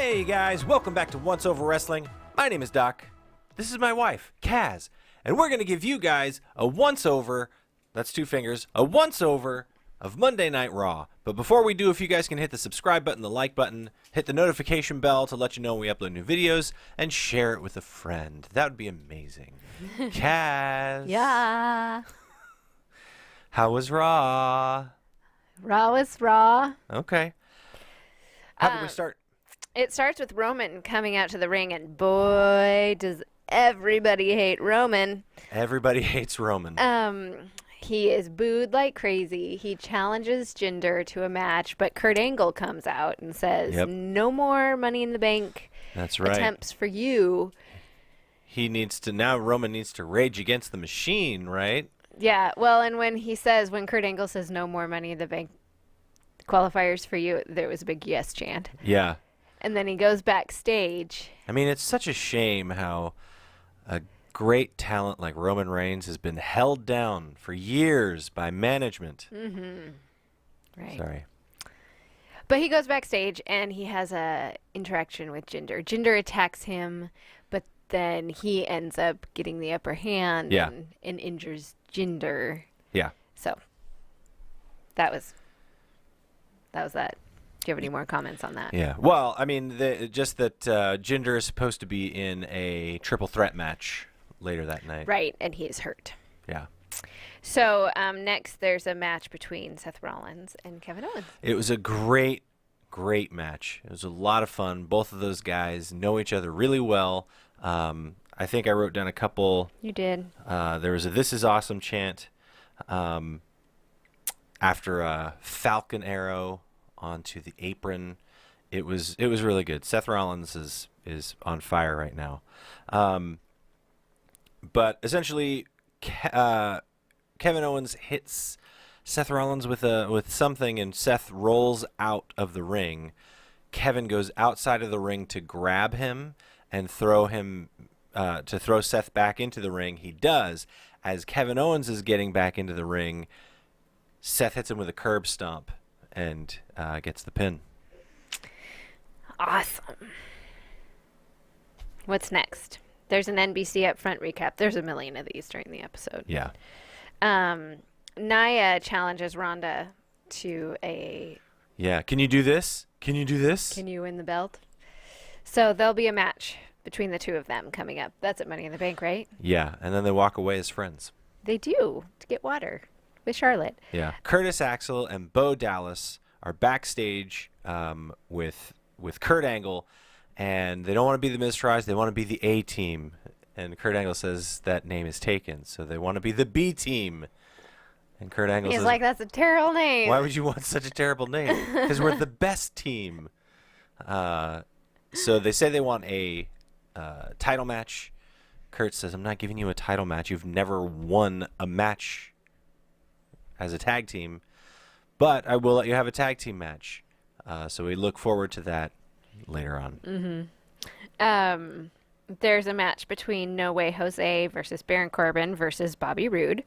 Hey guys, welcome back to Once Over Wrestling. My name is Doc. This is my wife, Kaz, and we're going to give you guys a once-over, that's two fingers, a once-over of Monday Night Raw. But before we do, if you guys can hit the subscribe button, the like button, hit the notification bell to let you know when we upload new videos, and share it with a friend. That would be amazing. Kaz. Yeah. How was Raw? Raw was Raw. Okay. How did we start? It starts with Roman coming out to the ring, and boy, does everybody hate Roman. Everybody hates Roman. He is booed like crazy. He challenges Jinder to a match, but Kurt Angle comes out and says, no more Money in the Bank That's right. attempts for you. Roman needs to rage against the machine, right? Yeah, well, and when Kurt Angle says no more Money in the Bank qualifiers for you, there was a big yes chant. Yeah. And then he goes backstage. I mean, it's such a shame how a great talent like Roman Reigns has been held down for years by management. Mm-hmm. Right. Sorry. But he goes backstage and he has a interaction with Jinder. Jinder attacks him, but then he ends up getting the upper hand and injures Jinder. Yeah. So that was that. Do you have any more comments on that? Yeah. Well, I mean, just that Jinder is supposed to be in a triple threat match later that night. Right, and he is hurt. Yeah. So next there's a match between Seth Rollins and Kevin Owens. It was a great match. It was a lot of fun. Both of those guys know each other really well. I think I wrote down a couple. You did. There was a "This is awesome" chant after a Falcon Arrow onto the apron. It was really good. Seth Rollins is on fire right now. But essentially, Kevin Owens hits Seth Rollins with something, and Seth rolls out of the ring. Kevin goes outside of the ring to grab him and throw Seth back into the ring. He does. As Kevin Owens is getting back into the ring, Seth hits him with a curb stomp and gets the pin. Awesome. What's next? There's an NBC Upfront recap. There's a million of these during the episode. Yeah. Nia challenges Ronda to a... Yeah. Can you do this? Can you do this? Can you win the belt? So there'll be a match between the two of them coming up. That's at Money in the Bank, right? Yeah. And then they walk away as friends. They do, to get water with Charlotte. Yeah. Curtis Axel and Bo Dallas are backstage with Kurt Angle, and they don't want to be the Miztourage. They want to be the A team. And Kurt Angle says that name is taken, so they want to be the B team. And Kurt Angle says, like, that's a terrible name. Why would you want such a terrible name? Because we're the best team. So they say they want a title match. Kurt says, I'm not giving you a title match. You've never won a match as a tag team, but I will let you have a tag team match. So we look forward to that later on. Mm-hmm. There's a match between No Way Jose versus Baron Corbin versus Bobby Roode.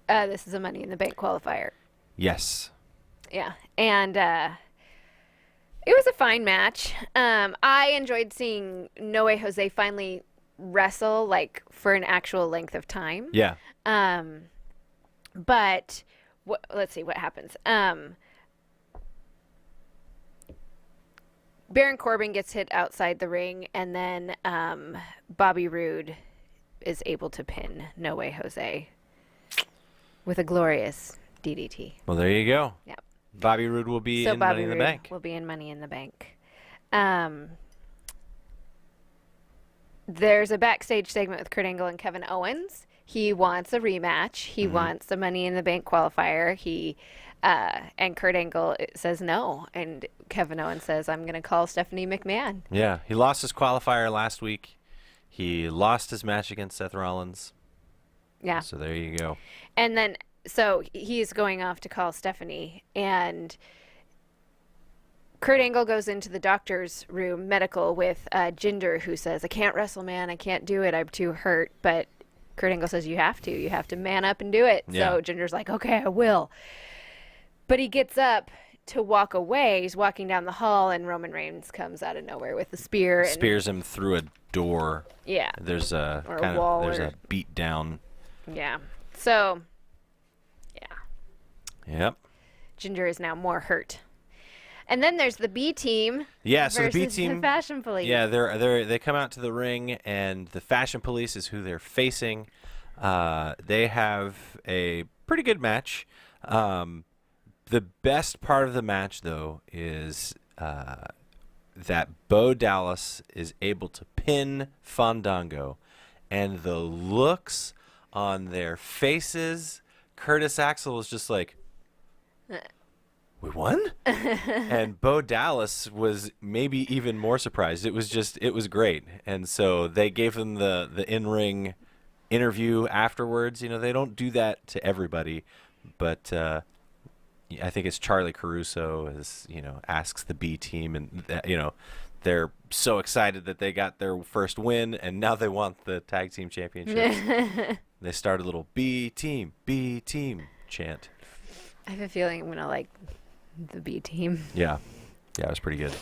This is a Money in the Bank qualifier. Yes. Yeah, and it was a fine match. I enjoyed seeing No Way Jose finally wrestle, like, for an actual length of time. Yeah. But let's see what happens. Baron Corbin gets hit outside the ring, and then Bobby Roode is able to pin No Way Jose with a glorious DDT. Well, there you go. Yep. Bobby Roode will be in Money in the Bank. Will be in Money in the Bank. There's a backstage segment with Kurt Angle and Kevin Owens. He wants a rematch. He wants the Money in the Bank qualifier. And Kurt Angle says no. And Kevin Owens says, I'm going to call Stephanie McMahon. Yeah. He lost his qualifier last week. He lost his match against Seth Rollins. Yeah. So there you go. And then, so he's going off to call Stephanie. And Kurt Angle goes into the doctor's room, medical, with Jinder, who says, I can't wrestle, man. I can't do it. I'm too hurt. But Kurt Angle says, you have to. You have to man up and do it. Yeah. So Jinder's like, okay, I will. But he gets up to walk away. He's walking down the hall, and Roman Reigns comes out of nowhere with a spear. And, Spears him through a door. Yeah. There's a Or a kind wall of there's or- a beat down. Yeah. So, yeah. Yep. Ginger is now more hurt. And then there's the B team. Yeah, so the B versus team. the Fashion Police. Yeah, they come out to the ring, and the Fashion Police is who they're facing. They have a pretty good match. The best part of the match, though, is that Bo Dallas is able to pin Fandango, and the looks on their faces. Curtis Axel was just like, "We won?" And Bo Dallas was maybe even more surprised. It was great. And so they gave him the in-ring interview afterwards. You know, they don't do that to everybody, but I think it's Charlie Caruso asks the B team, and they're so excited that they got their first win, and now they want the tag team championships. They start a little B team chant. I have a feeling I'm going to like the B team. Yeah, it was pretty good.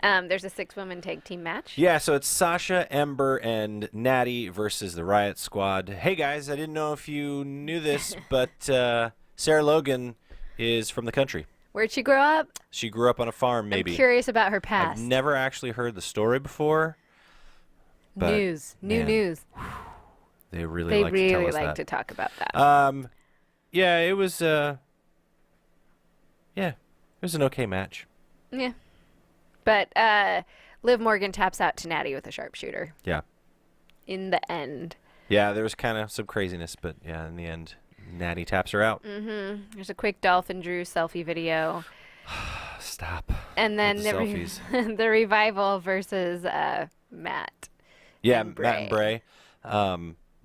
There's a 6-woman tag team match. Yeah, so it's Sasha, Ember, and Natty versus the Riot Squad. Hey, guys, I didn't know if you knew this, but Sarah Logan is from the country. Where'd she grow up? She grew up on a farm, maybe. I'm curious about her past. I've never actually heard the story before. But, New man, news. They really They like to tell really us like that. to talk about that. Yeah, it was it was an okay match. Yeah. But Liv Morgan taps out to Natty with a sharpshooter Yeah. in the end. Yeah, there was kind of some craziness, but yeah, in the end, Natty taps her out. Mm-hmm. There's a quick Dolph and Drew selfie video. Stop. And then With the selfies. the Revival versus Matt. Yeah, and Matt and Bray.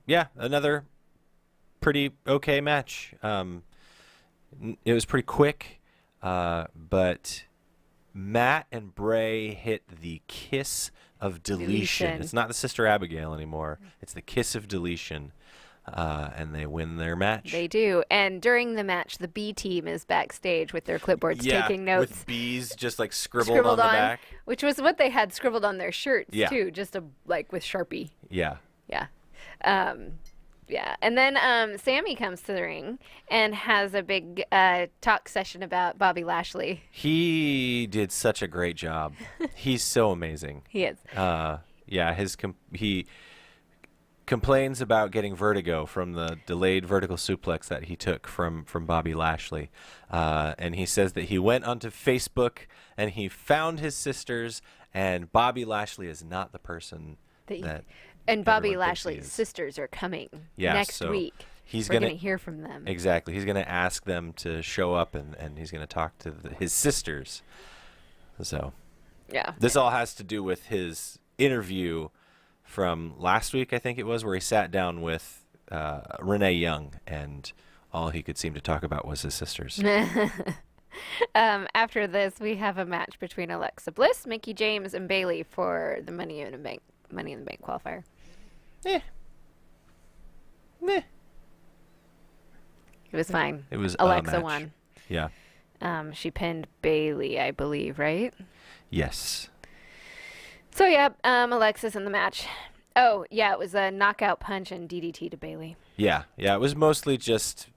Yeah, another pretty okay match. It was pretty quick, but Matt and Bray hit the kiss of deletion. It's not the Sister Abigail anymore. It's the kiss of deletion, and they win their match. They do. And during the match, the B team is backstage with their clipboards taking notes. with bees just like scribbled on the back. Which was what they had scribbled on their shirts, Yeah. too, just with Sharpie. Yeah. Yeah. Yeah. And then Sammy comes to the ring and has a big talk session about Bobby Lashley. He did such a great job. He's so amazing. He is. Yeah, he complains about getting vertigo from the delayed vertical suplex that he took from Bobby Lashley. And he says that he went onto Facebook and he found his sisters, and Bobby Lashley is not the person that and Bobby everyone thinks he Lashley's is. sisters are coming Yeah, next so week. He's We're gonna going to hear from them. Exactly. He's gonna ask them to show up, and he's gonna talk to his sisters. So Yeah. this all has to do with his interview from last week, I think it was, where he sat down with Renee Young, and all he could seem to talk about was his sisters. After this, we have a match between Alexa Bliss, Mickie James, and Bayley for the Money in the Bank qualifier. Eh. Meh. It was fine. It was a Alexa match. won. Yeah. She pinned Bayley, I believe, right? Yes. So yeah, Alexa's in the match. Oh yeah, it was a knockout punch and DDT to Bayley. Yeah. Yeah. It was mostly just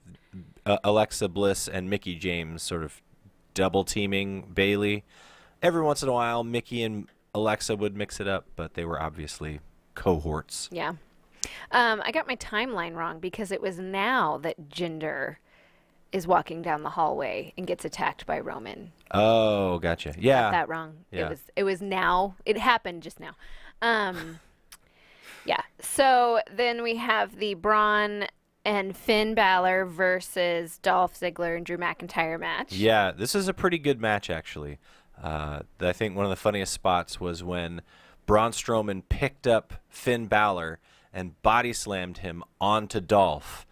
Alexa Bliss and Mickie James sort of double teaming Bayley. Every once in a while, Mickie and Alexa would mix it up, but they were obviously cohorts. Yeah. I got my timeline wrong because it was now that Jinder is walking down the hallway and gets attacked by Roman. Oh, gotcha. Yeah. Got that wrong. Yeah. It was now. It happened just now. Yeah. So then we have the Braun and Finn Balor versus Dolph Ziggler and Drew McIntyre match. Yeah, this is a pretty good match, actually. I think one of the funniest spots was when Braun Strowman picked up Finn Balor and body slammed him onto Dolph.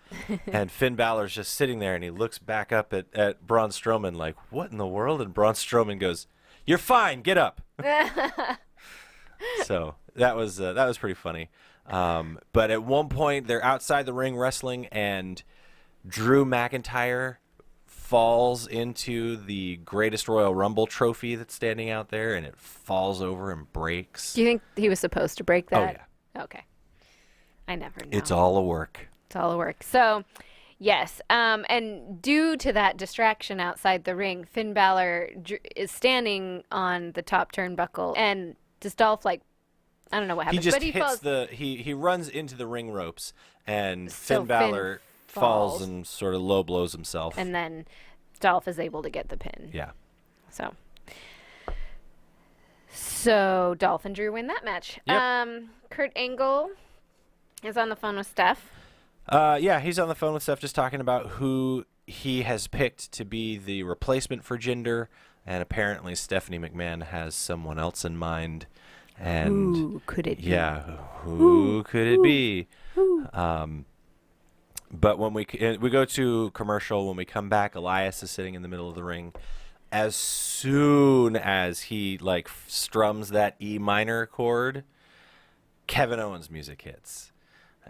And Finn Balor's just sitting there, and he looks back up at Braun Strowman like, what in the world? And Braun Strowman goes, "You're fine, get up." So that was pretty funny. But at one point, they're outside the ring wrestling, and Drew McIntyre falls into the Greatest Royal Rumble trophy that's standing out there, and it falls over and breaks. Do you think he was supposed to break that? Oh, yeah. Okay. I never know. It's all a work. It's all a work. So, yes. And due to that distraction outside the ring, Finn Balor is standing on the top turnbuckle, and does Dolph, like, I don't know what happens, He just but he hits falls. he runs into the ring ropes, and So Finn Balor falls falls. and sort of low blows himself. And then Dolph is able to get the pin. Yeah. So Dolph and Drew win that match. Yep. Kurt Angle is on the phone with Steph. Yeah, he's on the phone with Steph just talking about who he has picked to be the replacement for Jinder, and apparently Stephanie McMahon has someone else in mind. And Who could it be? yeah, who could it be? But when we go to commercial, when we come back, Elias is sitting in the middle of the ring. As soon as he like strums that E minor chord, Kevin Owens music hits.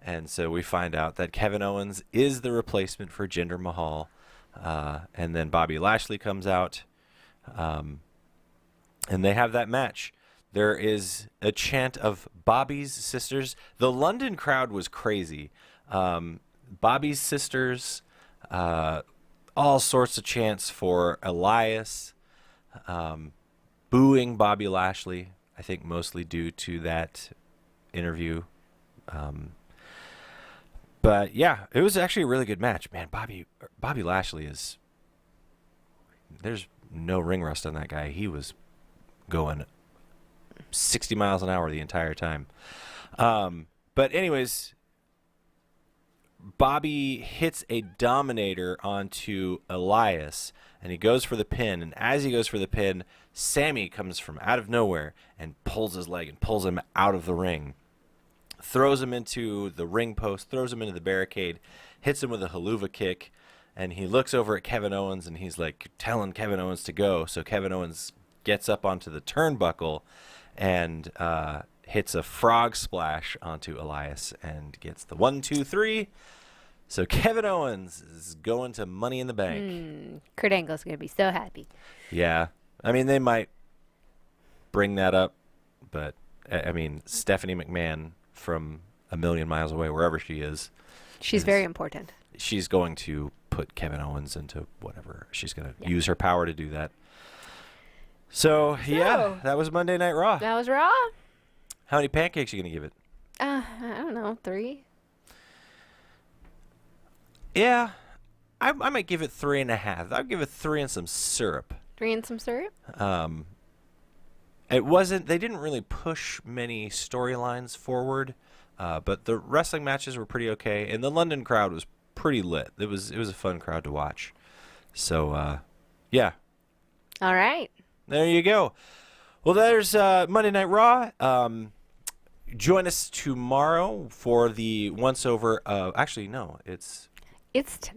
And so we find out that Kevin Owens is the replacement for Jinder Mahal. And then Bobby Lashley comes out. And they have that match. There is a chant of Bobby's sisters. The London crowd was crazy. Bobby's sisters, all sorts of chants for Elias, booing Bobby Lashley, I think mostly due to that interview. But yeah, it was actually a really good match. Man, Bobby Lashley is, there's no ring rust on that guy. He was going 60 miles an hour the entire time. But anyways, Bobby hits a Dominator onto Elias, and he goes for the pin. And as he goes for the pin, Sammy comes from out of nowhere and pulls his leg and pulls him out of the ring. Throws him into the ring post, throws him into the barricade, hits him with a haluva kick, and he looks over at Kevin Owens, and he's like telling Kevin Owens to go. So Kevin Owens gets up onto the turnbuckle and hits a frog splash onto Elias and gets the 1, 2, 3. So Kevin Owens is going to Money in the Bank. Kurt Angle's going to be so happy. Yeah. I mean, they might bring that up, but, I mean, Stephanie McMahon from a million miles away, wherever she is. She's very important. She's going to put Kevin Owens into whatever. She's going to use her power to do that. So, yeah, that was Monday Night Raw. That was Raw. How many pancakes are you going to give it? I don't know, 3? Yeah, I might give it 3.5. I'll give it 3 and some syrup. 3 and some syrup? It wasn't. They didn't really push many storylines forward, but the wrestling matches were pretty okay, and the London crowd was pretty lit. It was a fun crowd to watch. So, yeah. All right. There you go. Well, there's Monday Night Raw. Join us tomorrow for the once-over of... Actually, no, it's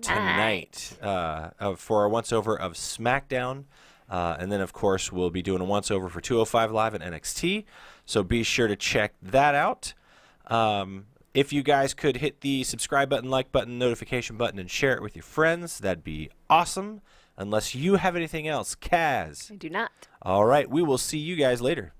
tonight. For our once-over of SmackDown. And then, of course, we'll be doing a once-over for 205 Live and NXT. So be sure to check that out. If you guys could hit the subscribe button, like button, notification button, and share it with your friends, that'd be awesome. Unless you have anything else. Kaz. I do not. All right. We will see you guys later.